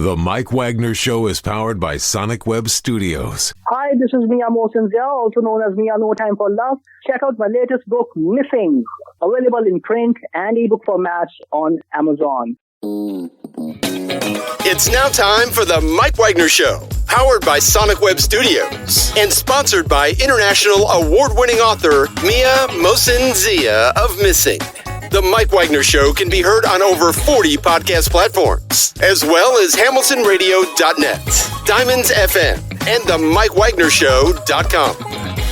The Mike Wagner Show is powered by Sonic Web Studios. Hi, this is Mia Mosinzia, also known as Mia No Time for Love. Check out my latest book, Missing, available in print and ebook formats on Amazon. It's now time for the Mike Wagner Show, powered by Sonic Web Studios and sponsored by international award-winning author Mia Mosinzia of Missing. The Mike Wagner Show can be heard on over 40 podcast platforms, as well as hamiltonradio.net, Diamonds FM, and the MikeWagnerShow.com.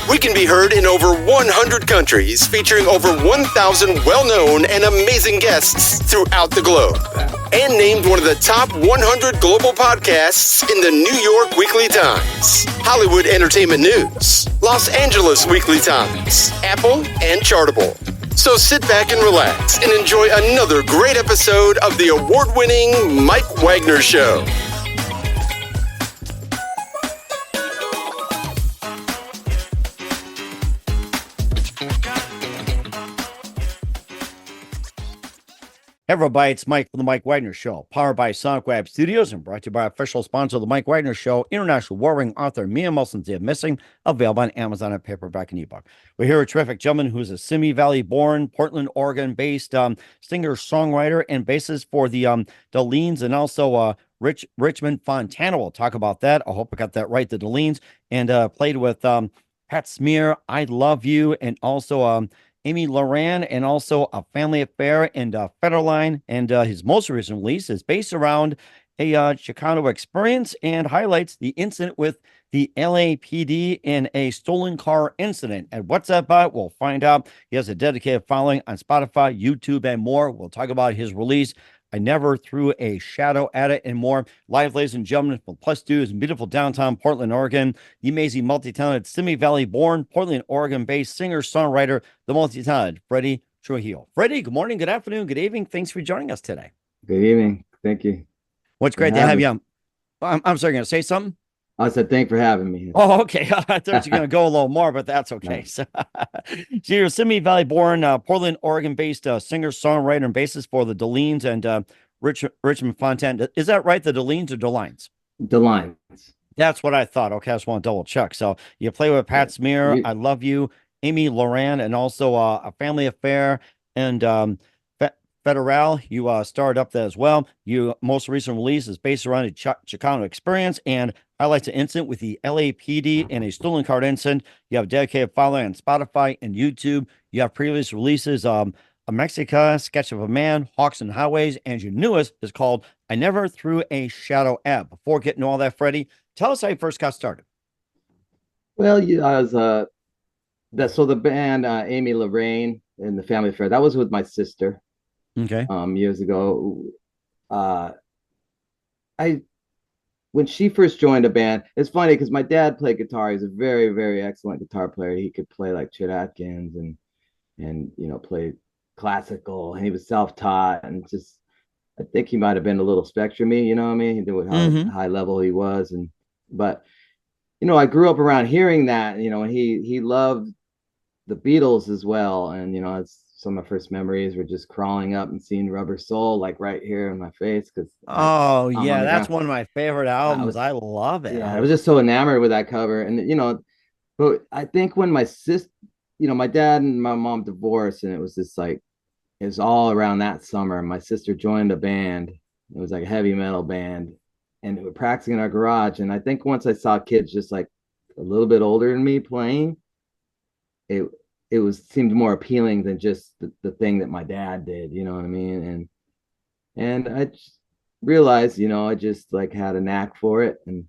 We can be heard in over 100 countries, featuring over 1,000 well-known and amazing guests throughout the globe. And named one of the top 100 global podcasts in the New York Weekly Times, Hollywood Entertainment News, Los Angeles Weekly Times, Apple, and Chartable. So sit back and relax and enjoy another great episode of the award-winning Mike Wagner Show. Hey everybody, it's Mike from the Mike Wagner Show, powered by Sonic Web Studios and brought to you by official sponsor of the Mike Wagner Show, international warring author Mia Mosinzia Missing, available on Amazon and paperback and ebook. We're here with a terrific gentleman who's a Simivalley born, Portland, Oregon based singer, songwriter, and bassist for the Delines and also Richmond Fontaine. We'll talk about that. I hope I got that right. The Delines, and played with Pat Smear, I Love You, and also Amy Loran, and also A Family Affair and Federline. And his most recent release is based around a Chicano experience and highlights the incident with the LAPD in a stolen car incident. And what's that about? We'll find out. He has a dedicated following on Spotify, YouTube, and more. We'll talk about his release, I Never Threw a Shadow at It, and more. Live, ladies and gentlemen, from Plus Studios in beautiful downtown Portland, Oregon, the amazing multi-talented Simivalley born, Portland, Oregon based singer, songwriter, the multi-talented Freddy Trujillo. Freddy, good morning, good afternoon, good evening. Thanks for joining us today. Good evening. Thank you. What's great to have you. I'm sorry, going to say something? I said, thanks for having me. Oh, okay. I thought you were going to go a little more, but that's okay. So, you're a Simivalley born, Portland, Oregon based singer, songwriter, and bassist for the Delines and Richmond Fontaine. Is that right? The Delines or Delines? Delines. That's what I thought. Okay, I just want to double check. So you play with Pat Smear, I Love You, Amy Loran, and also A Family Affair, and Federal. You starred up there as well. Your most recent release is based around a Chicano experience and highlights an incident with the LAPD in a stolen car incident. You have a dedicated following on Spotify and YouTube. You have previous releases, Amexica, Sketchofaman, Hawks and Highways, and your newest is called I Never Threw a Shadow at. Before getting to all that, Freddie, tell us how you first got started. Well, I was so the band Amy Lorraine and the Family Affair, that was with my sister. Okay. Years ago. When she first joined a band, it's funny because my dad played guitar. He's a very, very excellent guitar player. He could play like Chet Atkins and play classical, and he was self-taught, and just I think he might have been a little spectrum-y, you know what I mean? He knew how high level he was, but I grew up around hearing that, and he loved the Beatles as well, and it's some of my first memories were just crawling up and seeing Rubber Soul like right here in my face because that's one of my favorite albums. I love it. Yeah, I was just so enamored with that cover, and but I think when my sister, my dad and my mom divorced, and it was just like it was all around that summer. My sister joined a band. It was like a heavy metal band, and we were practicing in our garage. And I think once I saw kids just like a little bit older than me playing, it seemed more appealing than just the thing that my dad did, you know what I mean? And I just realized, I just like had a knack for it. And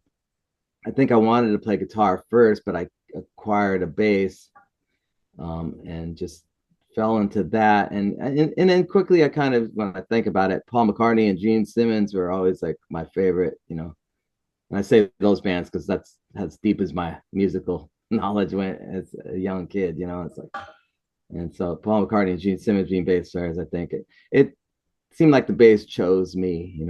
I think I wanted to play guitar first, but I acquired a bass and just fell into that. And then quickly I kind of, when I think about it, Paul McCartney and Gene Simmons were always like my favorite, and I say those bands because that's as deep as my musical knowledge went as a young kid, it's like, and so Paul McCartney and Gene Simmons being bass players, I think it seemed like the bass chose me,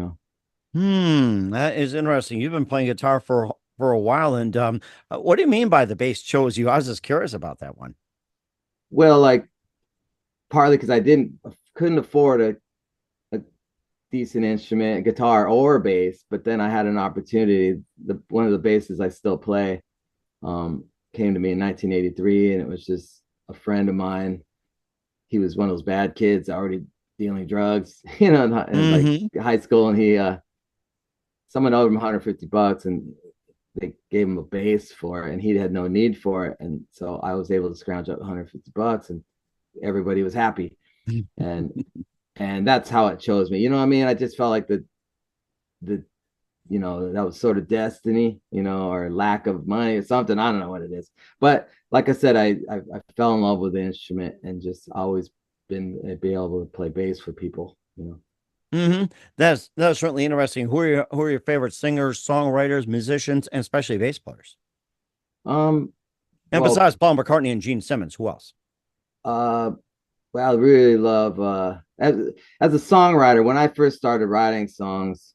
That is interesting. You've been playing guitar for a while, and what do you mean by the bass chose you? I was just curious about that one. Well, like partly because I couldn't afford a decent instrument, guitar or bass. But then I had an opportunity. One of the basses I still play came to me in 1983, and it was just a friend of mine. He was one of those bad kids already dealing drugs, in like high school, and he someone owed him $150, and they gave him a bass for it, and he had no need for it, and so I was able to scrounge up $150, and everybody was happy, and that's how it chose me. You know what I mean? I just felt like the that was sort of destiny, or lack of money or something. I don't know what it is, but like I said, I fell in love with the instrument and just always be able to play bass for people. That's certainly interesting. Who are your favorite singers, songwriters, musicians, and especially bass players? And besides Paul McCartney and Gene Simmons, who else? Well, I really love as a songwriter. When I first started writing songs,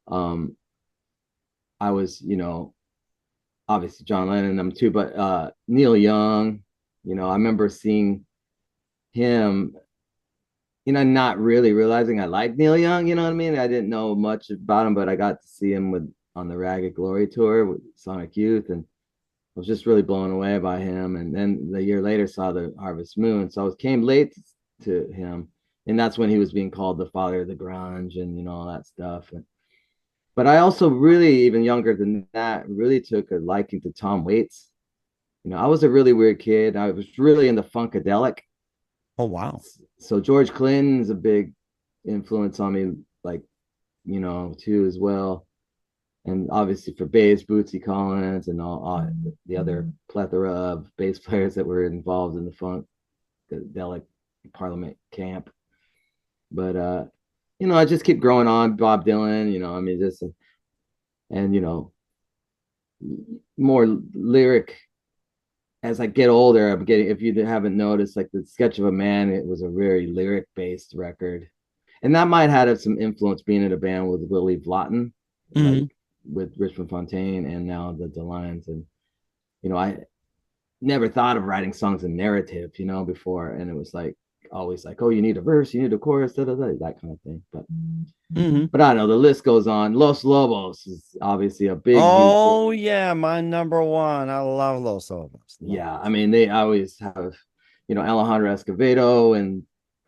I was, obviously John Lennon, them too, but Neil Young, I remember seeing him, not really realizing I liked Neil Young, you know what I mean? I didn't know much about him, but I got to see him on the Ragged Glory tour with Sonic Youth, and I was just really blown away by him. And then the year later saw the Harvest Moon, so I came late to him, and that's when he was being called the father of the grunge and all that stuff. But I also really, even younger than that, really took a liking to Tom Waits. I was a really weird kid. I was really into funkadelic. Oh, wow. So George Clinton's a big influence on me, like, too, as well. And obviously for bass, Bootsy Collins and all the other plethora of bass players that were involved in the funkadelic Parliament camp. But, I just keep growing on. Bob Dylan, more lyric. As I get older, I'm getting, if you haven't noticed, like the Sketch of a Man, it was a very lyric based record. And that might have had some influence being in a band with Willie Vlotten, like with Richmond Fontaine and now the DeLines. And, I never thought of writing songs in narrative, before. And it was like, always like, oh, you need a verse, you need a chorus, that kind of thing. But but I don't know, the list goes on. Los Lobos is obviously a big yeah, my number one. I love Los Lobos. Yeah, I mean, they always have Alejandro Escovedo and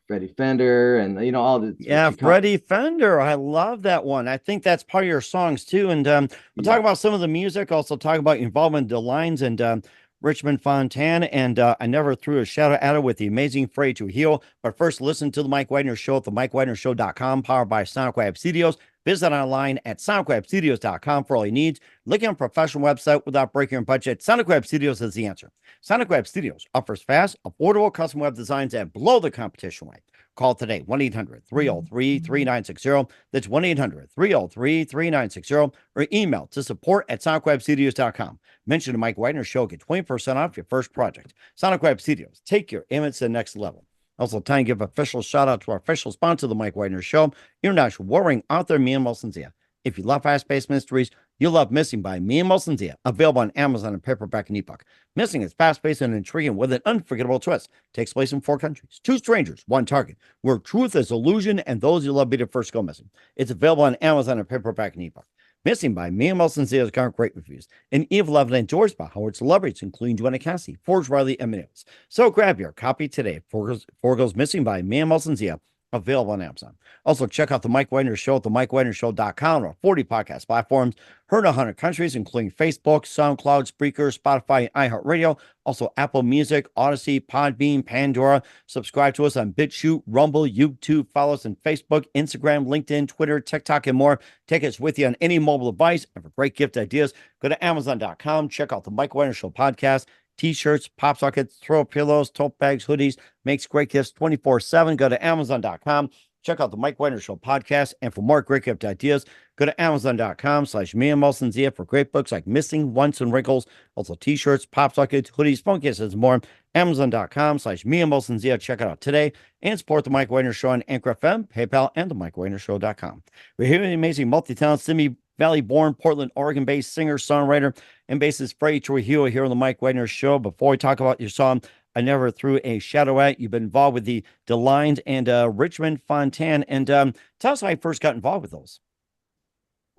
Freddie Fender and all the Freddie Fender. I love that one. I think that's part of your songs too. And we'll talk about some of the music, also talk about your involvement in DeLines and Richmond Fontaine, and I Never Threw a Shadow at It with the amazing Freddy Trujillo. But first, listen to the Mike Wagner Show at the MikeWagnerShow.com, powered by Sonic Web Studios. Visit online at sonicwebstudios.com for all your needs. Looking at a professional website without breaking your budget, Sonic Web Studios is the answer. Sonic Web Studios offers fast, affordable custom web designs that blow the competition away. Call today, 1-800-303-3960. That's 1-800-303-3960. Or email to support@sonicwebstudios.com. Mention the Mike Wagner Show. Get 20% off your first project. Sonic Web Studios. Take your image to the next level. Also, time to give official shout out to our official sponsor, The Mike Wagner Show, international warring author, Mia Molson-Zia. If you love fast-paced mysteries, you'll love Missing by Mia Molson-Zia, available on Amazon in paperback and ebook. Missing is fast-paced and intriguing with an unforgettable twist. Takes place in 4 countries, 2 strangers, 1 target, where truth is illusion and those you love be the first go missing. It's available on Amazon in paperback and ebook. Missing by Mia Molson-Zia has gotten great reviews, and Eve Levin enjoyed by Howard celebrities, including Joanna Cassie, Forge Riley, and Mills. So grab your copy today. Four Girls Missing by Mia Molson-Zia, available on Amazon. Also, check out the Mike Wagner Show at themikewagnershow.com or 40 podcast platforms. Heard in 100 countries, including Facebook, SoundCloud, Spreaker, Spotify, and iHeartRadio. Also, Apple Music, Odyssey, Podbean, Pandora. Subscribe to us on BitChute, Rumble, YouTube. Follow us on Facebook, Instagram, LinkedIn, Twitter, TikTok, and more. Take us with you on any mobile device. And for great gift ideas, go to Amazon.com. Check out the Mike Wagner Show podcast. T-shirts, pop sockets, throw pillows, tote bags, hoodies, makes great gifts 24/7. Go to Amazon.com. Check out the Mike Wagner Show podcast. And for more great gift ideas, go to Amazon.com/Mia Molson-Zia for great books like Missing, Once, and Wrinkles. Also T-shirts, pop sockets, hoodies, phone cases, and more. Amazon.com/Mia Molson-Zia. Check it out today. And support the Mike Wagner Show on Anchor FM, PayPal, and the MikeWagnerShow.com. We're here with the amazing multi-talented Simi-Valley born, Portland, Oregon-based singer, songwriter, and bassist Freddy Trujillo here on the Mike Wagner Show. Before we talk about your song, I Never Threw a Shadow At. You've been involved with the DeLines and Richmond Fontaine. And tell us how you first got involved with those.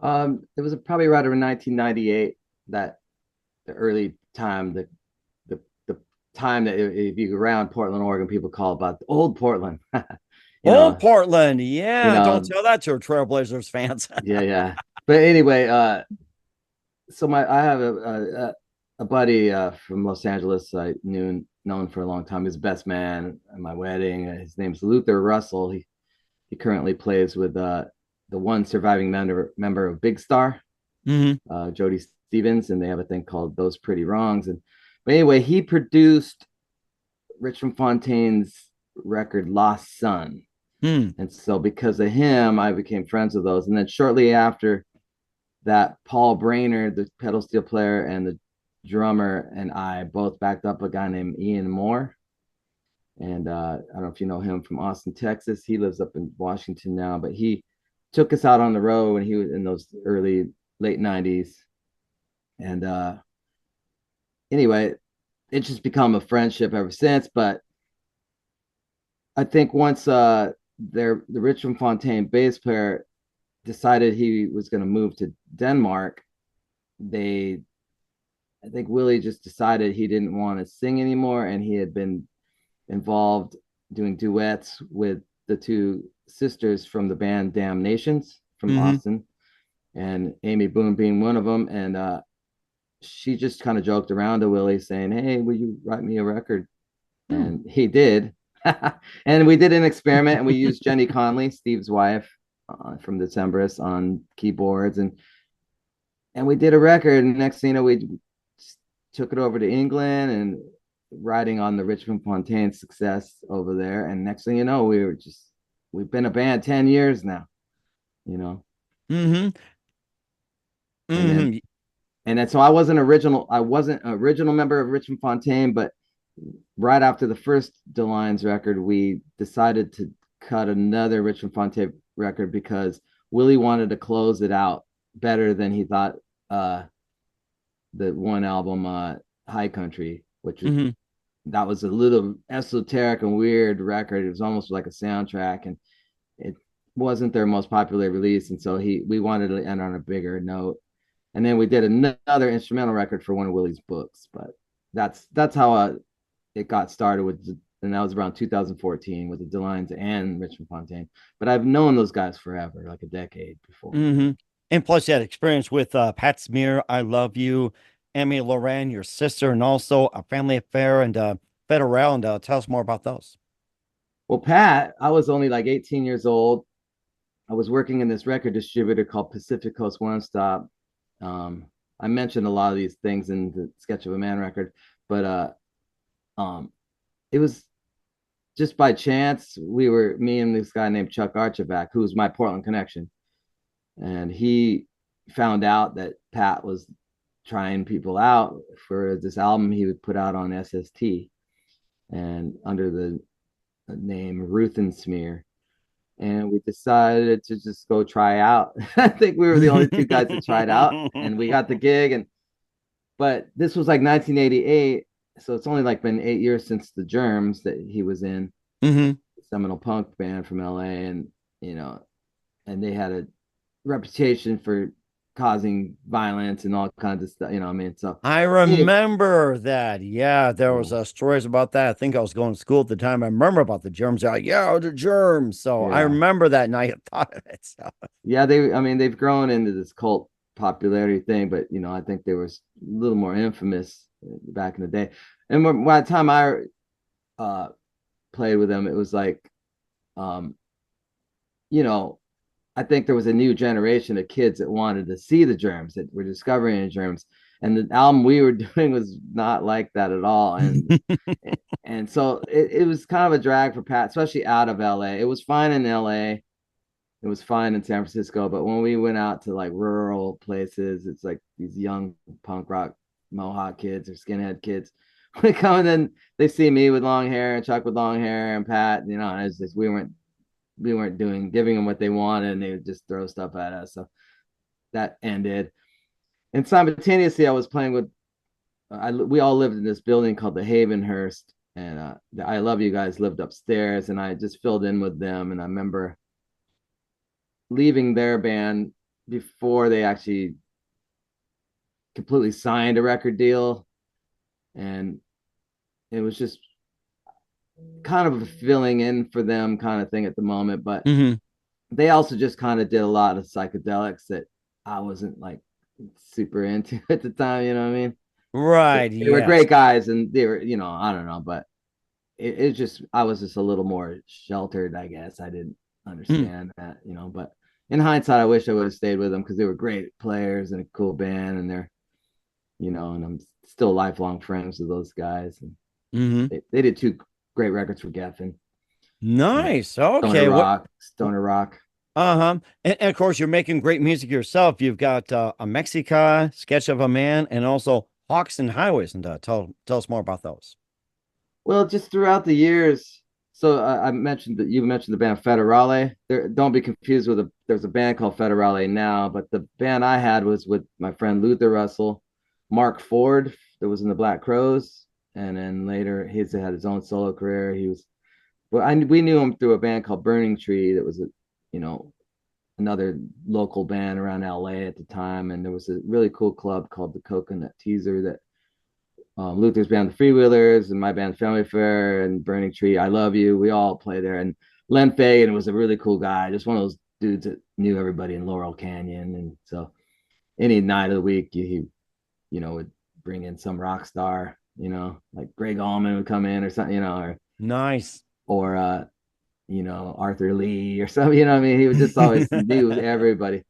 It was probably right around 1998, that the early time, the time that if you go around Portland, Oregon, people call about old Portland. Old Portland, yeah. Don't know, tell that to your Trailblazers fans. yeah. But anyway, so I have a buddy from Los Angeles I known for a long time. His best man at my wedding. His name's Luther Russell. He currently plays with the one surviving member of Big Star, Jody Stevens, and they have a thing called Those Pretty Wrongs. But anyway, he produced Richmond Fontaine's record Lost Son. And so because of him, I became friends with those. And then shortly after that, Paul Brainerd, the pedal steel player and the drummer, and I both backed up a guy named Ian Moore. And I don't know if you know him from Austin, Texas. He lives up in Washington now, but he took us out on the road when he was in those late 90s. And anyway, it's just become a friendship ever since. But I think once the Richmond Fontaine bass player decided he was going to move to Denmark, I think Willie just decided he didn't want to sing anymore, and he had been involved doing duets with the two sisters from the band Damnations from Austin, and Amy Boone being one of them. And she just kind of joked around to Willie saying, "Hey, will you write me a record?" And he did. And we did an experiment, and we used Jenny Conley, Steve's wife, from Decemberists, on keyboards, and we did a record. And next thing you know, we took it over to England and riding on the Richmond Fontaine success over there. And next thing you know, we've been a band 10 years now, And then so I wasn't original member of Richmond Fontaine, but right after the first DeLines record, we decided to cut another Richmond Fontaine record because Willie wanted to close it out better than he thought the one album, High Country, which was, that was a little esoteric and weird record. It was almost like a soundtrack, and it wasn't their most popular release. And so we wanted to end on a bigger note. And then we did another instrumental record for one of Willie's books. But that's how it got started and that was around 2014 with the DeLines and Richmond Fontaine. But I've known those guys forever, like a decade before. And plus, you had experience with Pat Smear, I Love You, Emmy Loran, your sister, and also A Family Affair and Federal. And tell us more about those. Well, Pat, I was only like 18 years old. I was working in this record distributor called Pacific Coast One Stop. I mentioned a lot of these things in the Sketch of a Man record, but it was just by chance. Me and this guy named Chuck Archibald, who was my Portland connection. And he found out that Pat was trying people out for this album he would put out on SST and under the name Ruth and Smear. And we decided to just go try out. I think we were the only two guys that tried out, and we got the gig. But this was like 1988. So it's only like been 8 years since the Germs that he was in, seminal punk band from LA. And, and they had a reputation for causing violence and all kinds of stuff, so I remember that. Yeah, there was stories about that. I think I was going to school at the time. I remember about the Germs. Like, the Germs. So I remember that, and I thought of it. So. Yeah, they've grown into this cult popularity thing, but I think they were a little more infamous back in the day. And by the time I played with them, it was like, I think there was a new generation of kids that wanted to see the Germs, that were discovering the Germs. And the album we were doing was not like that at all. And and so it was kind of a drag for Pat, especially out of LA. It was fine in LA. It was fine in San Francisco. But when we went out to like rural places, it's like these young punk rock Mohawk kids or skinhead kids. We come and then they see me with long hair and Chuck with long hair and Pat, and it's just, we weren't giving them what they wanted, and they would just throw stuff at us. So that ended. And simultaneously, I was playing with, we all lived in this building called the Havenhurst, and the I Love You guys lived upstairs, and I just filled in with them. And I remember leaving their band before they actually completely signed a record deal, and it was just kind of a filling in for them kind of thing at the moment. But they also just kind of did a lot of psychedelics that I wasn't like super into at the time, you know what I mean? Right. They were great guys, and they were, you know, I don't know, but it just, I was just a little more sheltered, I guess. I didn't understand that, you know, but in hindsight, I wish I would have stayed with them because they were great players and a cool band, and they're, you know, and I'm still lifelong friends with those guys. And they did 2 great records for Geffen. Nice. Okay. Stoner rock. And of course, you're making great music yourself. You've got Amexica, Sketch of a Man, and also Hawks and Highways. And tell us more about those. Well, just throughout the years. So I mentioned that you mentioned the band Federale. Don't be confused with there's a band called Federale now, but the band I had was with my friend Luther Russell, Mark Ford, that was in the Black Crowes, and then later he had his own solo career. We knew him through a band called Burning Tree that was another local band around LA at the time, and there was a really cool club called the Coconut Teaser that Luther's band, the Freewheelers, and my band, Family Affair, and Burning Tree, I Love You, we all play there. And Len Fagan was a really cool guy, just one of those dudes that knew everybody in Laurel Canyon. And so any night of the week, he would bring in some rock star, like Greg Allman would come in or something, or nice, or Arthur Lee or something, I mean, he was just always knew everybody.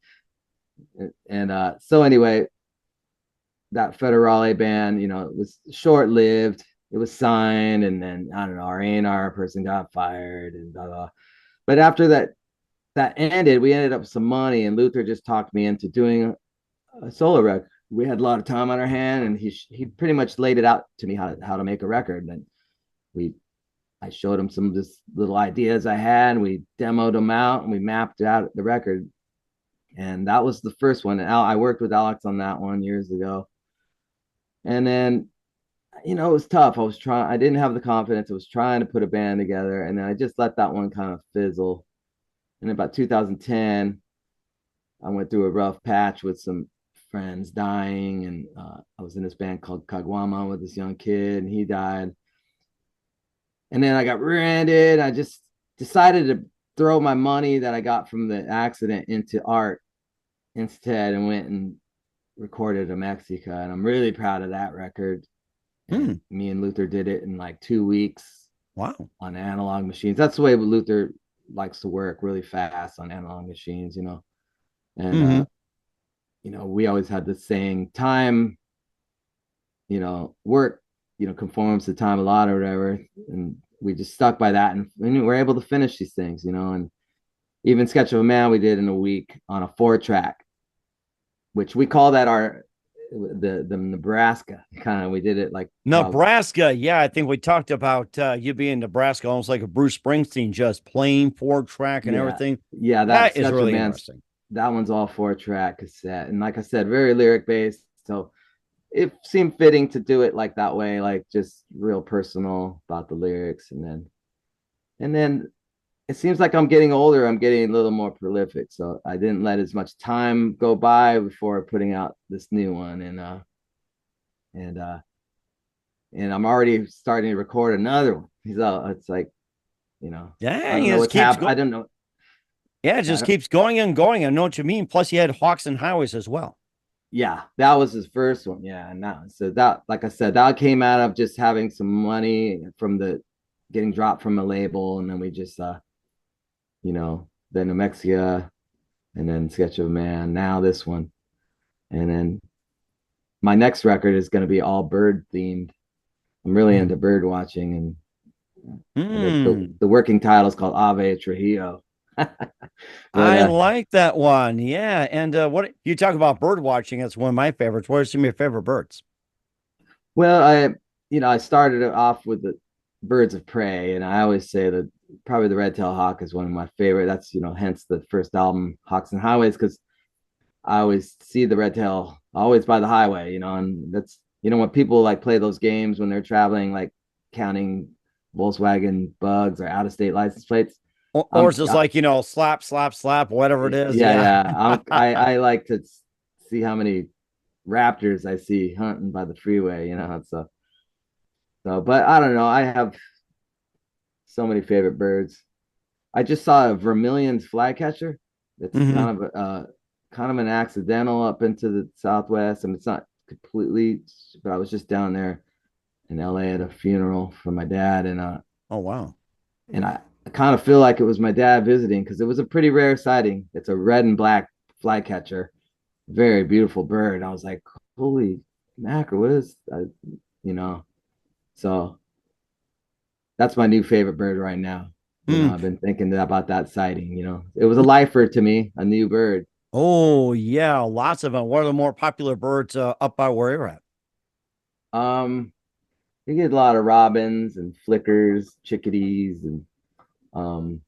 And so anyway, that Federale band, it was short-lived. It was signed, and then I don't know, our A&R person got fired, and blah, blah. But after that ended, we ended up with some money, and Luther just talked me into doing a solo record. We had a lot of time on our hand, and he pretty much laid it out to me how to make a record. And I showed him some of this little ideas I had, and we demoed them out, and we mapped out the record. And that was the first one. And I worked with Alex on that one years ago. And then, it was tough. I didn't have the confidence. I was trying to put a band together, and then I just let that one kind of fizzle. And about 2010, I went through a rough patch with some friends dying, and I was in this band called Kagwama with this young kid, and he died. And then I got rear-ended. I just decided to throw my money that I got from the accident into art instead, and went and recorded Amexica, and I'm really proud of that record. And me and Luther did it in like 2 weeks. Wow. On analog machines. That's the way Luther likes to work, really fast on analog machines, And we always had this saying, time, work, conforms to time a lot or whatever. And we just stuck by that, and we're able to finish these things, and even Sketch of a Man we did in a week on a 4-track, which we call that the Nebraska kind of. We did it like Nebraska. Yeah, I think we talked about you being in Nebraska, almost like a Bruce Springsteen, just plain 4-track and everything. Yeah, that is really interesting. That one's all 4-track cassette, and like I said, very lyric based. So it seemed fitting to do it like that way, like just real personal about the lyrics, and then. It seems like I'm getting older. I'm getting a little more prolific. So I didn't let as much time go by before putting out this new one. And I'm already starting to record another one. So it's like, I don't know. Yeah, it just keeps going and going. I know what you mean. Plus you had Hawks and Highways as well. Yeah, that was his first one. Yeah. And so that, like I said, that came out of just having some money from getting dropped from a label. And then we just, then Amexica, and then Sketch of a Man, now this one. And then my next record is going to be all bird themed. I'm really into bird watching, and the working title is called Ave Trujillo. I like that one. Yeah. And what you talk about bird watching, that's one of my favorites. What are some of your favorite birds? Well, I started off with the birds of prey, and I always say that probably the red-tailed hawk is one of my favorite. That's hence the first album, Hawks and Highways, because I always see the red-tail always by the highway, and that's when people like play those games when they're traveling, like counting Volkswagen Bugs or out of state license plates. Or it's just like, you know, slap, slap, slap, whatever it is. Yeah. I like to see how many raptors I see hunting by the freeway, you know. So, but I don't know. I have so many favorite birds. I just saw a vermilion flycatcher. It's kind of an accidental up into the Southwest. I mean, it's not completely, but I was just down there in LA at a funeral for my dad, and oh wow. And I kind of feel like it was my dad visiting because it was a pretty rare sighting. It's a red and black flycatcher, very beautiful bird. I was like, holy mackerel, what is you know? So that's my new favorite bird right now. You know, I've been thinking about that sighting. You know, it was a lifer to me, a new bird. Oh yeah, lots of them. What are the more popular birds up by where you're at? You get a lot of robins and flickers, chickadees, and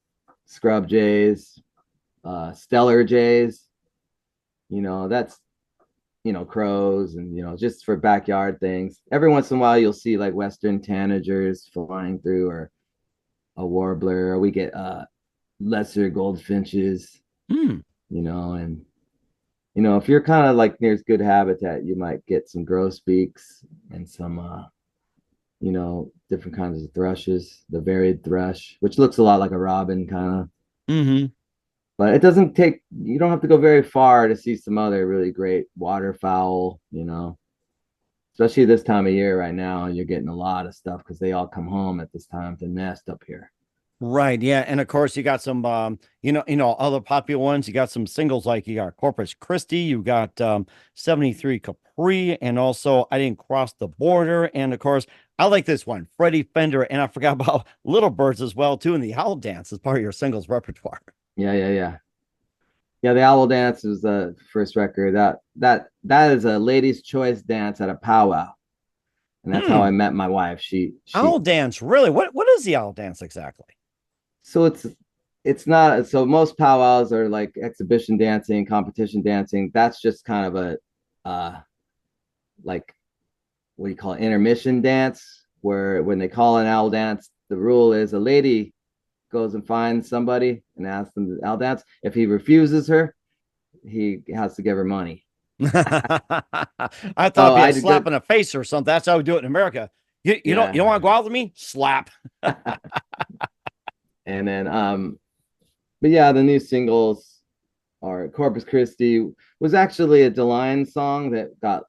scrub jays, stellar jays. You know, that's, you know, crows, and, you know, just for backyard things. Every once in a while, you'll see like western tanagers flying through, or a warbler, or we get lesser goldfinches, you know, and, you know, if you're kind of like near good habitat, you might get some grosbeaks and some, you know, different kinds of thrushes, the varied thrush, which looks a lot like a robin kind of. But it doesn't take, you don't have to go very far to see some other really great waterfowl, you know, especially this time of year right now. You're getting a lot of stuff because they all come home at this time to nest up here. Right. Yeah. And of course you got some, you know, other popular ones. You got some singles, like you got Corpus Christi, you got 73 Capri, and also I Didn't Cross the Border. And of course, I like this one, Freddie Fender. And I forgot about Little Birds as well, too. And the Owl Dance is part of your singles repertoire. Yeah. The Owl Dance was the first record. That is a ladies' choice dance at a powwow. And that's how I met my wife. She Owl Dance, really? What is the Owl Dance exactly? So it's not, so most powwows are like exhibition dancing, competition dancing. That's just kind of a like, what do you call it, intermission dance, where when they call an owl dance, the rule is a lady goes and finds somebody and asks them to owl dance. If he refuses her, he has to give her money. I thought it'd be a slap in the face or something. That's how we do it in America. You don't want to go out with me? Slap. And then but yeah, the new singles are Corpus Christi was actually a DeLines song that got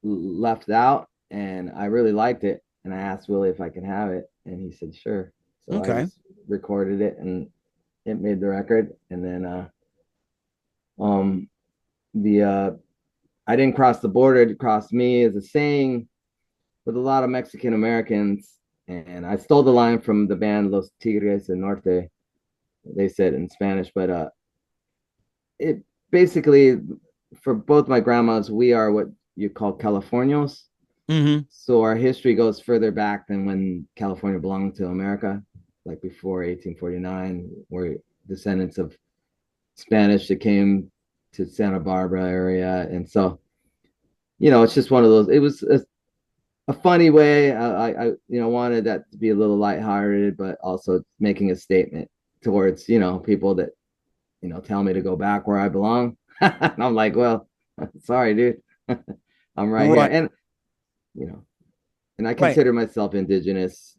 left out, and I really liked it, and I asked Willie if I could have it, and he said sure. So I just recorded it, and it made the record. And then the I Didn't Cross the Border, It Crossed Me is a saying with a lot of Mexican Americans. And I stole the line from the band Los Tigres del Norte. They said in Spanish, but it basically, for both my grandmas, we are what you call Californios. So our history goes further back than when California belonged to America, like before 1849. We're descendants of Spanish that came to Santa Barbara area. And so, you know, it's just one of those, it was a funny way. I you know, wanted that to be a little lighthearted, but also making a statement towards, you know, people that, you know, tell me to go back where I belong. And I'm like, well, sorry, dude. I'm right here. And, you know, and I consider myself indigenous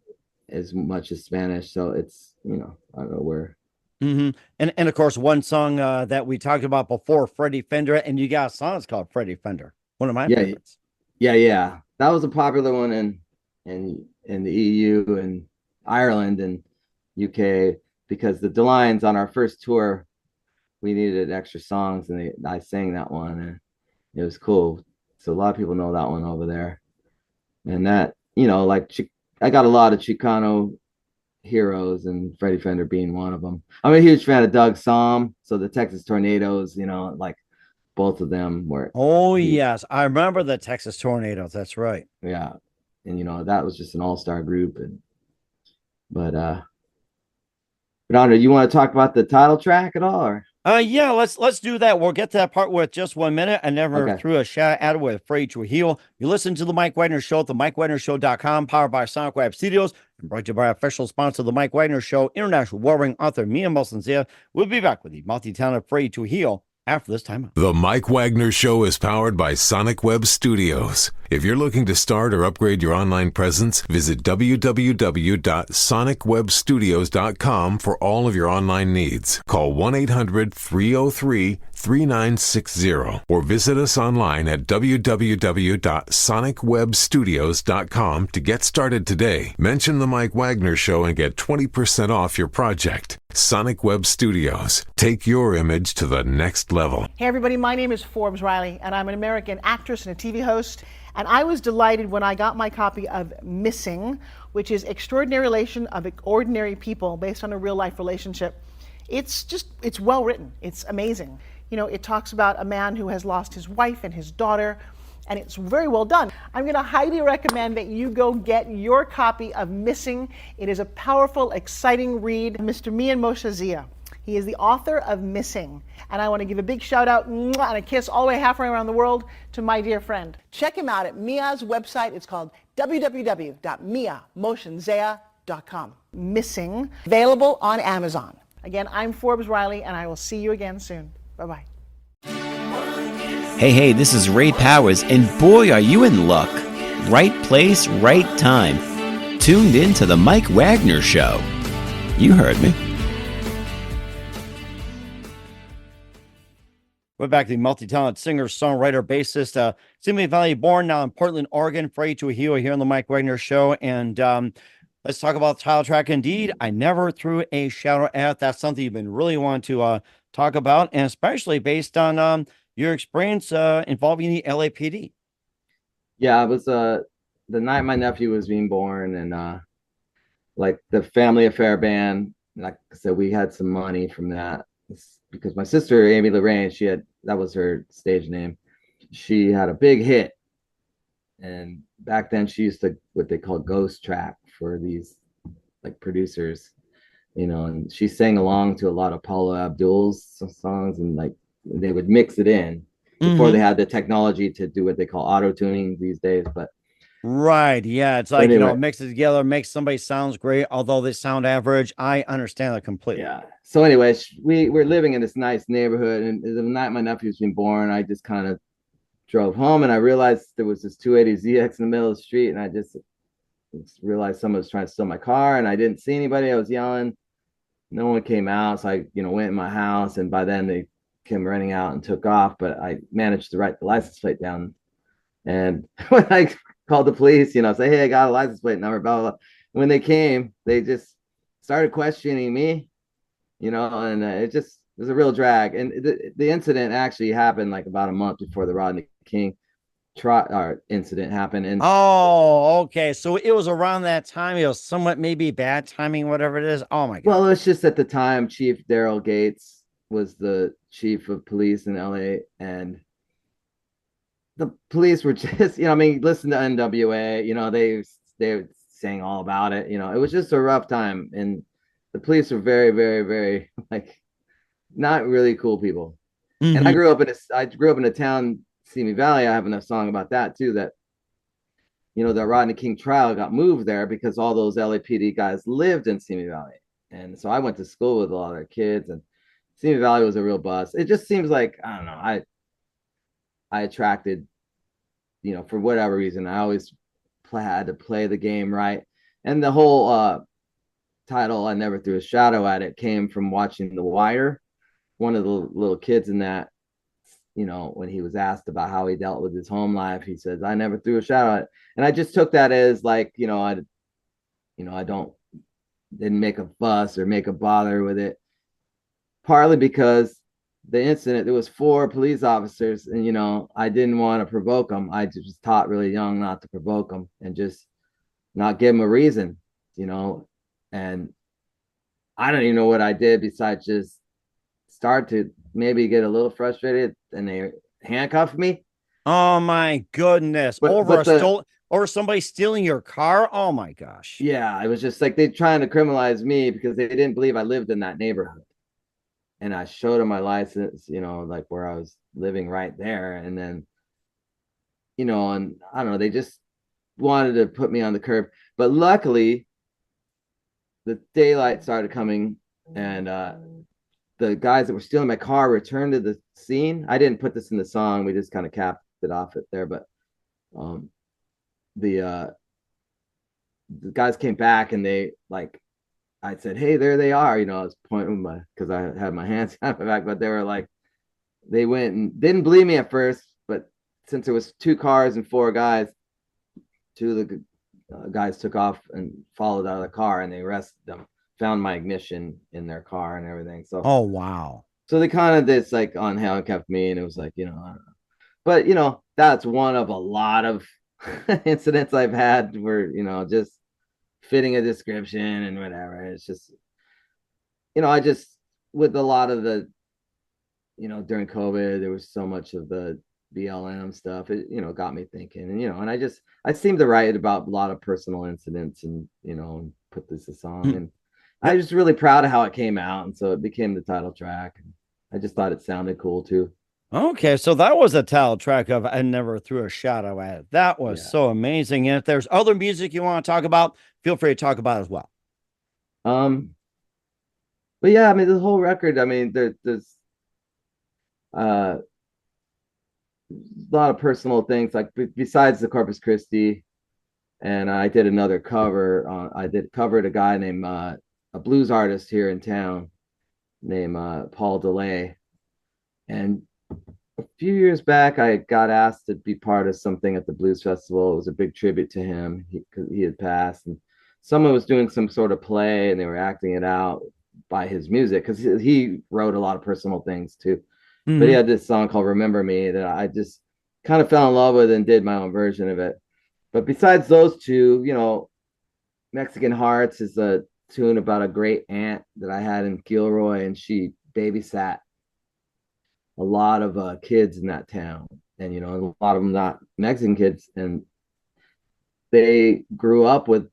as much as Spanish. So it's, you know, I don't know where. And of course, one song that we talked about before, Freddie Fender, and you got a song that's called Freddie Fender. One of my favorites. Yeah. That was a popular one in the EU and Ireland and UK, because the DeLines on our first tour, we needed extra songs, and I sang that one, and it was cool. So a lot of people know that one over there. And that, you know, like I got a lot of Chicano heroes, and Freddie Fender being one of them. I'm a huge fan of Doug Somm, so the Texas Tornadoes, you know, like both of them were. Oh yes, I remember the Texas Tornadoes. That's right. Yeah, and you know, that was just an all-star group. And but Andre, you want to talk about the title track at all, or? Yeah, let's do that. We'll get to that part with just 1 minute. I never Okay. threw a shot at it with Freddy Trujillo. You listen to the Mike Wagner Show at the MikeWagnerShow.com, powered by Sonic Web Studios, and brought to you by official sponsor of the Mike Wagner Show, international warring author Mia Molson. We'll be back with the multi-talented Freddy Trujillo after this time. The Mike Wagner Show is powered by Sonic Web Studios. If you're looking to start or upgrade your online presence, visit www.sonicwebstudios.com for all of your online needs. Call 1-800-303-3960 or visit us online at www.sonicwebstudios.com to get started today. Mention the Mike Wagner Show and get 20% off your project. Sonic Web Studios. Take your image to the next level. Hey everybody, my name is Forbes Riley and I'm an American actress and a TV host. And I was delighted when I got my copy of Missing, which is Extraordinary Relation of Ordinary People based on a real life relationship. It's well written. It's amazing. You know, it talks about a man who has lost his wife and his daughter, and it's very well done. I'm going to highly recommend that you go get your copy of Missing. It is a powerful, exciting read. Mr. Mian Moshe Zia. He is the author of Missing. And I want to give a big shout out and a kiss all the way halfway around the world to my dear friend. Check him out at Mia's website. It's called www.miamotionsea.com. Missing, available on Amazon. Again, I'm Forbes Riley, and I will see you again soon. Bye-bye. Hey, this is Ray Powers, and boy, are you in luck. Right place, right time. Tuned in to the Mike Wagner Show. You heard me. We're back to the multi-talented singer, songwriter, bassist, Simivalley born, now in Portland, Oregon, Freddy Trujillo here on the Mike Wagner Show. And let's talk about the title track. Indeed, I never threw a shadow at. That's something you've been really wanting to talk about, and especially based on your experience involving the LAPD. Yeah, it was the night my nephew was being born, and like the family affair band. Like I said, we had some money from that. Because my sister, Amy Lorraine, that was her stage name. She had a big hit. And back then she used to what they call ghost track for these like producers, you know, and she sang along to a lot of Paula Abdul's songs, and like they would mix it in before they had the technology to do what they call auto tuning these days. But right, yeah, it's like, anyway, you know, mix it together, makes somebody sounds great, although they sound average. I understand that completely. Yeah. So anyway, we're living in this nice neighborhood, and the night my nephew's been born, I just kind of drove home, and I realized there was this 280ZX in the middle of the street, and I just realized someone was trying to steal my car, and I didn't see anybody. I was yelling, no one came out, so I went in my house, and by then they came running out and took off. But I managed to write the license plate down, and when I called the police, say, hey, I got a license plate number, blah blah blah. When they came, they just started questioning me, and it was a real drag. And the incident actually happened like about a month before the Rodney King incident happened. And okay, so it was around that time. It was somewhat maybe bad timing, whatever it is. Oh my god. Well, it's just at the time Chief Daryl Gates was the chief of police in LA, and the police were just, listen to NWA, they were saying all about it. It was just a rough time, and the police are very, very, very like not really cool people. Mm-hmm. And I grew up in a town, Simi Valley. I have a song about that too. That the Rodney King trial got moved there because all those LAPD guys lived in Simi Valley, and so I went to school with a lot of their kids, and Simi Valley was a real bust. It just seems like, I don't know, I attracted, for whatever reason, I always had to play the game right. And the whole title, I Never Threw a Shadow at It, came from watching The Wire. One of the little kids in that, when he was asked about how he dealt with his home life, he says, I never threw a shadow at it. And I just took that as like, I didn't make a fuss or make a bother with it. Partly because the incident, there was 4 police officers, and I didn't want to provoke them. I just was taught really young not to provoke them and just not give them a reason, and I don't even know what I did besides just start to maybe get a little frustrated, and they handcuffed me. Oh my goodness. Over somebody stealing your car. Oh my gosh. Yeah. It was just like they trying to criminalize me because they didn't believe I lived in that neighborhood. and I showed them my license, like where I was living right there. And then, and I don't know, they just wanted to put me on the curb. But luckily, the daylight started coming, and the guys that were stealing my car returned to the scene. I didn't put this in the song. We just kind of capped it off it there. But the guys came back, and they I said, hey, there they are. I was pointing because I had my hands on my back, but they were like, they went and didn't believe me at first. But since there was 2 cars and 4 guys, 2 of the guys took off and followed out of the car, and they arrested them, found my ignition in their car and everything. So, oh, wow. So they kind of just handcuffed me, and it was like, I don't know. But, that's one of a lot of incidents I've had where, just fitting a description and whatever. It's just, I just, with a lot of the, during COVID, there was so much of the BLM stuff, it, got me thinking, and, and I seem to write about a lot of personal incidents, and, and put this as a song. And I was really proud of how it came out. And so it became the title track. I just thought it sounded cool too. Okay, so that was a title track of I Never Threw a Shadow at It. That was so amazing. And if there's other music you want to talk about, feel free to talk about it as well. But yeah, I mean, the whole record, I mean, there's a lot of personal things, like besides the Corpus Christi. And I did another cover. I covered a guy named a blues artist here in town named Paul DeLay. And a few years back, I got asked to be part of something at the Blues Festival. It was a big tribute to him. He had passed, and someone was doing some sort of play, and they were acting it out by his music, because he wrote a lot of personal things too. Mm-hmm. But he had this song called Remember Me that I just kind of fell in love with and did my own version of it. But besides those two, Mexican Hearts is a tune about a great aunt that I had in Gilroy, and she babysat a lot of kids in that town, and a lot of them not Mexican kids, and they grew up with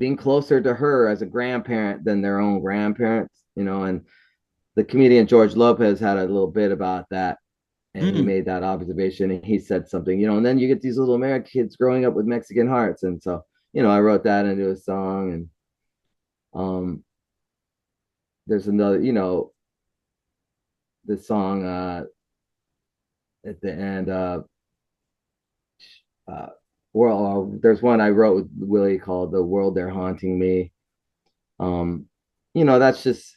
being closer to her as a grandparent than their own grandparents, and the comedian George Lopez had a little bit about that, and he made that observation, and he said something, and then you get these little American kids growing up with Mexican hearts. And so I wrote that into a song. And there's another, the song at the end, there's one I wrote with Willie called The World They're Haunting Me. That's just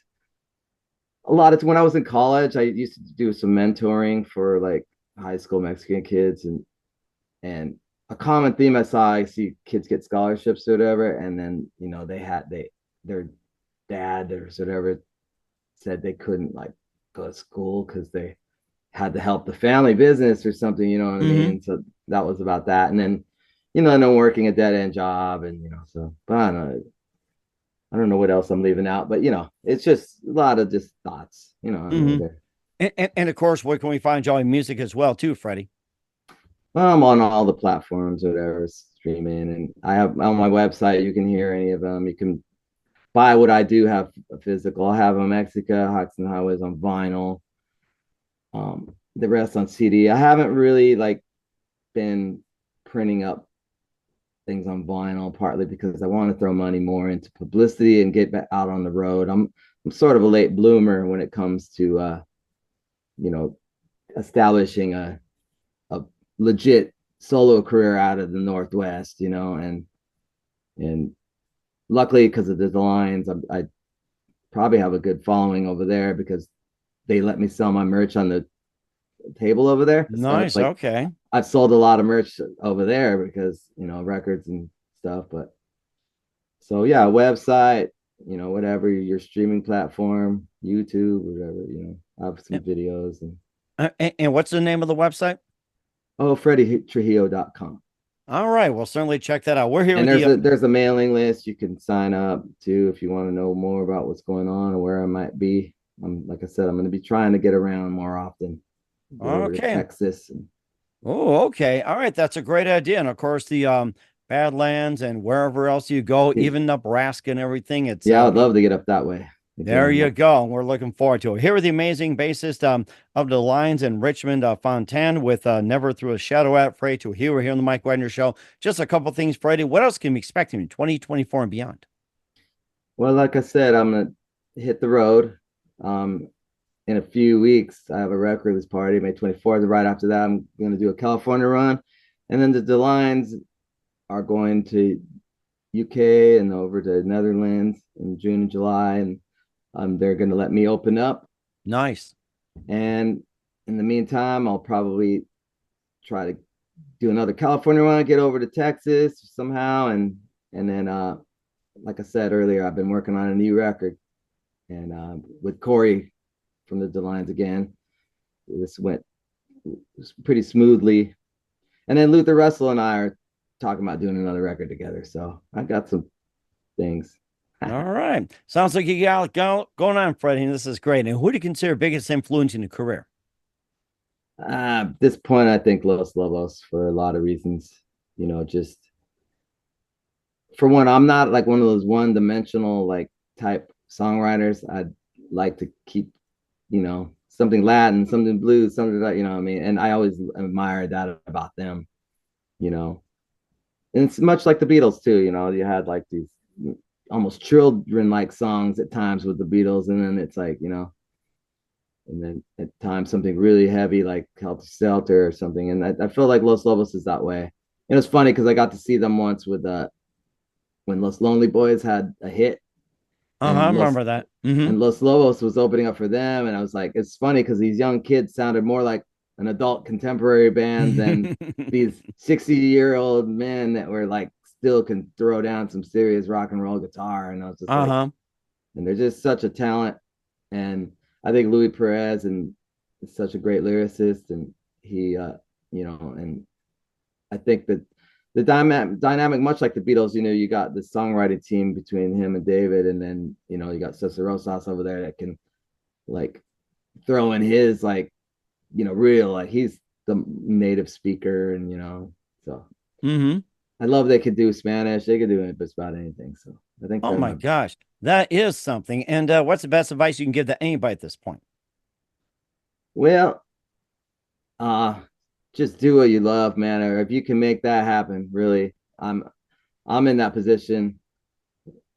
a lot of, when I was in college, I used to do some mentoring for like high school Mexican kids, and a common theme I see kids get scholarships or whatever, and then their dad or whatever said they couldn't like go to school because they had to help the family business or something, you know what I mean? So that was about that. And then, I'm working a dead end job, and but I don't know what else I'm leaving out, but it's just a lot of just thoughts, and of course, where can we find Jolly Music as well too, Freddie? Well, I'm on all the platforms, whatever, streaming, and I have on my website, you can hear any of them. You can buy what I do have physical. I have Amexica, Hawks and Highways on vinyl. The rest on CD. I haven't really been printing up things on vinyl, partly because I want to throw money more into publicity and get back out on the road. I'm sort of a late bloomer when it comes to establishing a legit solo career out of the Northwest, and luckily, because of the Delines, I probably have a good following over there because they let me sell my merch on the table over there. Nice. So okay. I've sold a lot of merch over there because, records and stuff. But so, yeah, website, whatever your streaming platform, YouTube, whatever, I have some videos. And what's the name of the website? Oh, freddytrujillo.com. All right. Well, certainly check that out. We're here. And there's a mailing list you can sign up to if you want to know more about what's going on or where I might be. Like I said, I'm going to be trying to get around more often. Okay. Texas. Oh, okay. All right. That's a great idea. And of course, the Badlands and wherever else you go, even Nebraska and everything. It's I'd love to get up that way. There you go. We're looking forward to it. Here are the amazing bassist of the Lines in Richmond, Fontaine, with Never Threw a Shadow at. Freddy Trujillo here on the Mike Wagner Show. Just a couple things, Freddy. What else can we expect in 2024 and beyond? Well, like I said, I'm going to hit the road. In a few weeks, I have a record release party, May 24th. Right after that, I'm going to do a California run. And then the DeLines are going to UK and over to Netherlands in June and July. And they're going to let me open up. Nice. And in the meantime, I'll probably try to do another California run, get over to Texas somehow. And then, like I said earlier, I've been working on a new record. And with Corey from the DeLines again, this went pretty smoothly. And then Luther Russell and I are talking about doing another record together. So I got some things. All right. Sounds like you got going on, Freddie. And this is great. And who do you consider biggest influence in your career? At this point, I think Los Lobos for a lot of reasons. You know, just for one, I'm not like one of those one-dimensional like type songwriters. I'd like to keep, you know, something Latin, something blues, something like, you know what I mean? And I always admired that about them, you know. And it's much like the Beatles too, you know. You had like these almost children-like songs at times with the Beatles, and then it's like, you know, and then at times something really heavy like Helter Skelter or something. And I feel like Los Lobos is that way. And it's funny because I got to see them once with when Los Lonely Boys had a hit. I remember that. Mm-hmm. And Los Lobos was opening up for them. And I was like, it's funny because these young kids sounded more like an adult contemporary band than these 60-year-old men that were like still can throw down some serious rock and roll guitar. And I was just like, and they're just such a talent. And I think Louis Perez is such a great lyricist. And he, you know, and I think that the dynamic, much like the Beatles, you know, you got the songwriting team between him and David, and then, you know, you got Cesar Rosas over there that can like throw in his like, you know, real, like he's the native speaker, and, you know, so I love they could do Spanish, they could do just about anything. So I think, oh my gosh, that is something. And what's the best advice you can give to anybody at this point? Well, just do what you love, man. Or if you can make that happen, really, I'm in that position,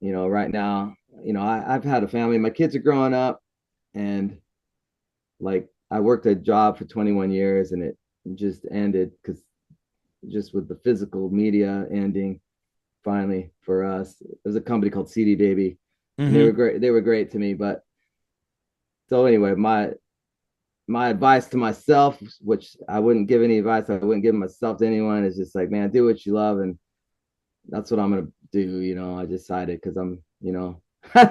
you know, right now. You know, I've had a family, my kids are growing up, and like I worked a job for 21 years and it just ended because just with the physical media ending finally for us. It was a company called CD Baby. And they were great. They were great to me. But so anyway, my advice to myself, which I wouldn't give any advice, I wouldn't give myself to anyone, is just like, man, do what you love. And that's what I'm going to do. You know, I decided because I'm, you know,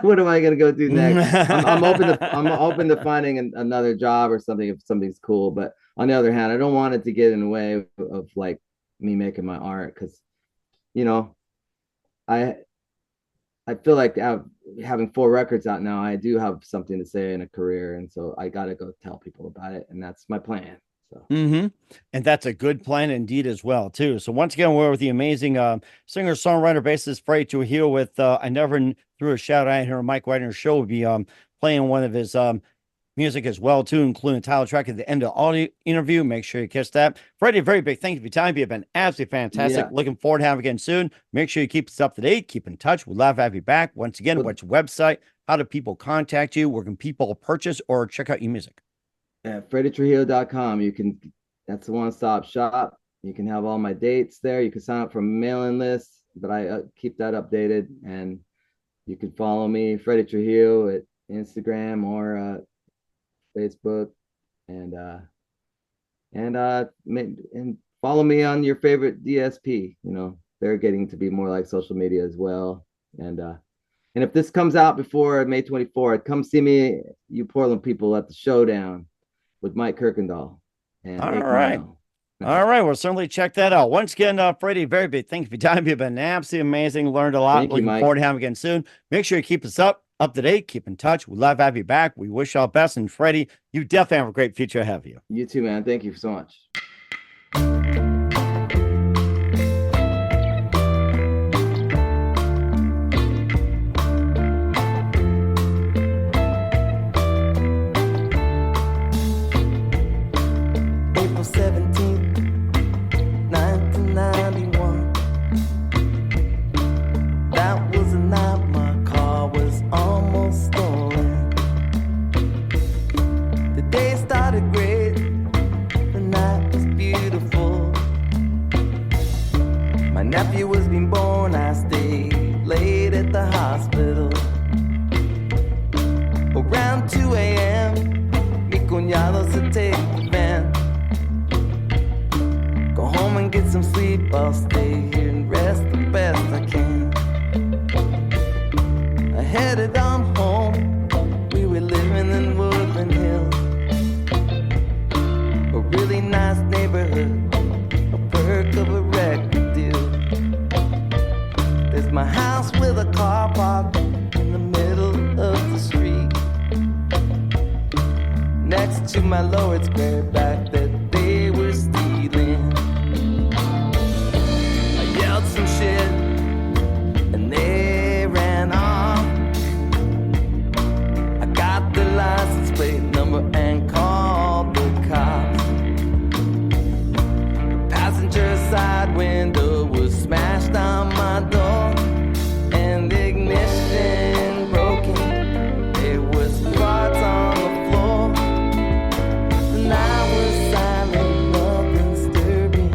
what am I going to go do next? I'm open to finding another job or something if something's cool. But on the other hand, I don't want it to get in the way of like me making my art. Cause you know, I feel like having 4 records out now, I do have something to say in a career. And so I got to go tell people about it. And that's my plan. So. And that's a good plan indeed as well, too. So once again, we're with the amazing singer, songwriter, bassist, Freddy Trujillo with I Never Threw a Shadow at here on Mike Wagner's show. We'll be playing one of his music as well, too, including the title track at the end of the audio interview. Make sure you catch that. Freddie, a very big thank you for your time. You've been absolutely fantastic. Yeah. Looking forward to having you again soon. Make sure you keep us up to date. Keep in touch. We'd love to have you back. Once again, what's your website? How do people contact you? Where can people purchase or check out your music? At freddytrujillo.com. That's a one-stop shop. You can have all my dates there. You can sign up for a mailing list, but I keep that updated. And you can follow me, Freddy Trujillo, at Instagram or Facebook, and follow me on your favorite DSP. You know, they're getting to be more like social media as well. And if this comes out before May 24th, come see me, you Portland people, at the Showdown with Mike Kirkendall. And all right. All right. We'll certainly check that out. Once again, Freddie, very big thank you for your time. You've been absolutely amazing. Learned a lot. Looking forward to having you again soon. Make sure you keep us up to date. Keep in touch. We'd love to have you back. We wish you all the best. And Freddie, you definitely have a great future ahead of you. You too, man. Thank you so much. nephew was being born, I stayed late at the hospital. Around 2 a.m., mi cuñado se take the van. Go home and get some sleep, I'll stay here and rest the best I can. I headed on home, we were living in Woodland Hills. A really nice neighborhood, a perk of a record deal. There's my house with a car park in the middle of the street, next to my lowered square back that they were stealing. I yelled some shit and they ran off. I got the license plate number and called the cops. The passenger side window was smashed on my door and the ignition broken. There was parts on the floor and I was silent, nothing stirring.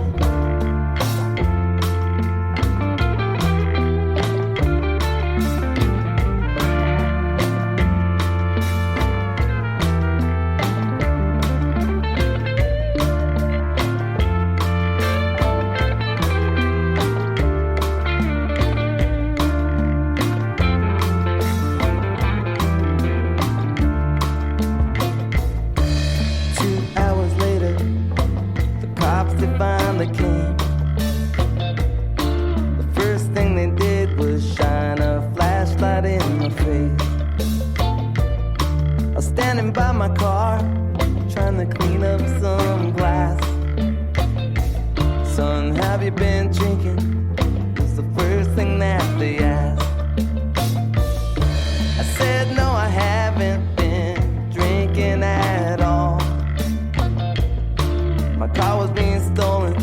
2 hours later, the cops, they finally came. The first thing they did was shine a flashlight in my face. I was standing by my car, trying to clean up some glass. Son, have you been drinking? Was the first thing that they asked. I said, no, I haven't been drinking at all. My car was being stolen,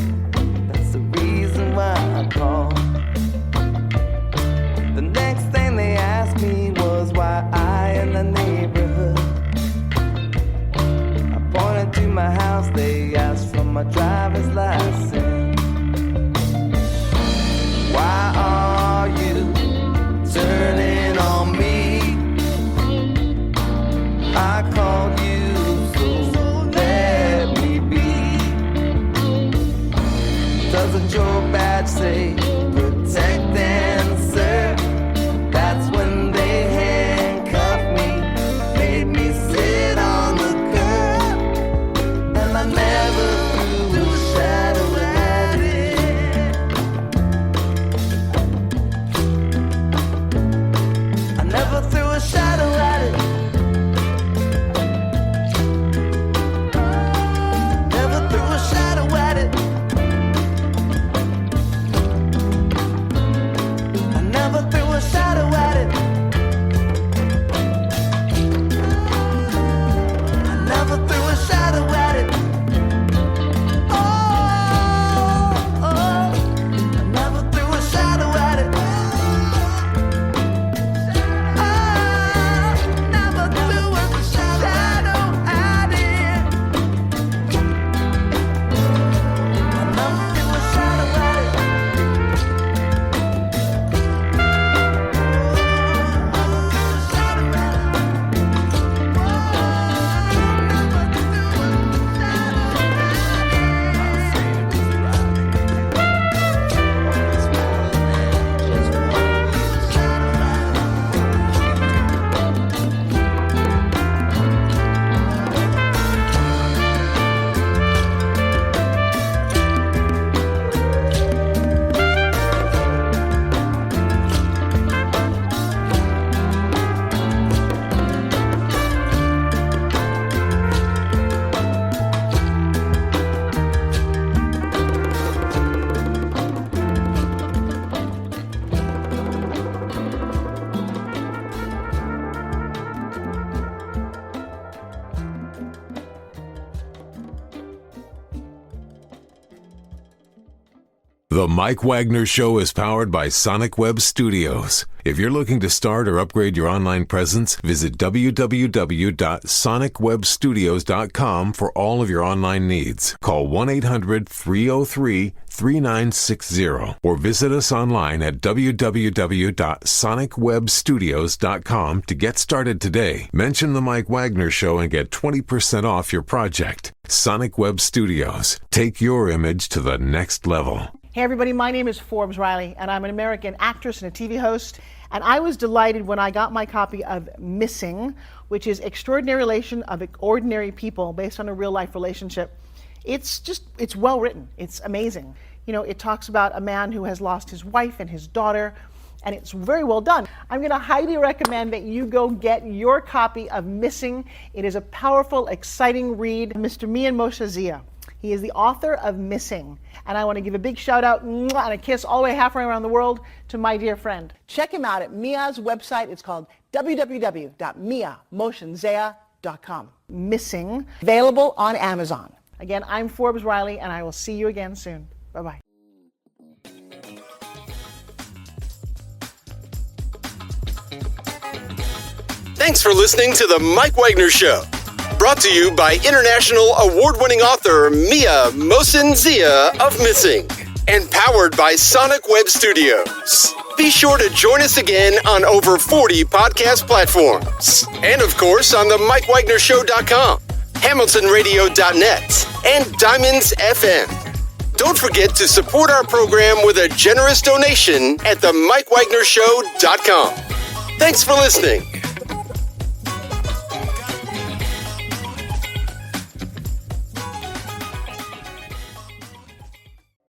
that's the reason why I called. The next thing they asked me was why I in the neighborhood. I pointed to my house, they asked for my driver's license. Why are you turning on me? I called you, so let me be. Doesn't your badge say protect and serve? That's when they handcuffed me, made me sit on the curb, and I never threw a shadow at it. I never threw a shadow at it. Never threw a shadow at it. The Mike Wagner Show is powered by Sonic Web Studios. If you're looking to start or upgrade your online presence, visit www.sonicwebstudios.com for all of your online needs. Call 1-800-303-3960 or visit us online at www.sonicwebstudios.com to get started today. Mention the Mike Wagner Show and get 20% off your project. Sonic Web Studios. Take your image to the next level. Hey everybody, my name is Forbes Riley, and I'm an American actress and a TV host. And I was delighted when I got my copy of Missing, which is Extraordinary Relation of Ordinary People based on a real life relationship. It's well written. It's amazing. You know, it talks about a man who has lost his wife and his daughter, and it's very well done. I'm going to highly recommend that you go get your copy of Missing. It is a powerful, exciting read. Mr. Mian Moshe Zia. He is the author of Missing. And I want to give a big shout out and a kiss all the way halfway around the world to my dear friend. Check him out at Mia's website. It's called www.miamotionzea.com. Missing, available on Amazon. Again, I'm Forbes Riley, and I will see you again soon. Bye-bye. Thanks for listening to The Mike Wagner Show. Brought to you by international award-winning author Mia Mohsen-Zia of Missing, and powered by Sonic Web Studios. Be sure to join us again on over 40 podcast platforms, and of course on the MikeWagnerShow.com, HamiltonRadio.net, and Diamonds FM. Don't forget to support our program with a generous donation at the MikeWagnerShow.com. Thanks for listening.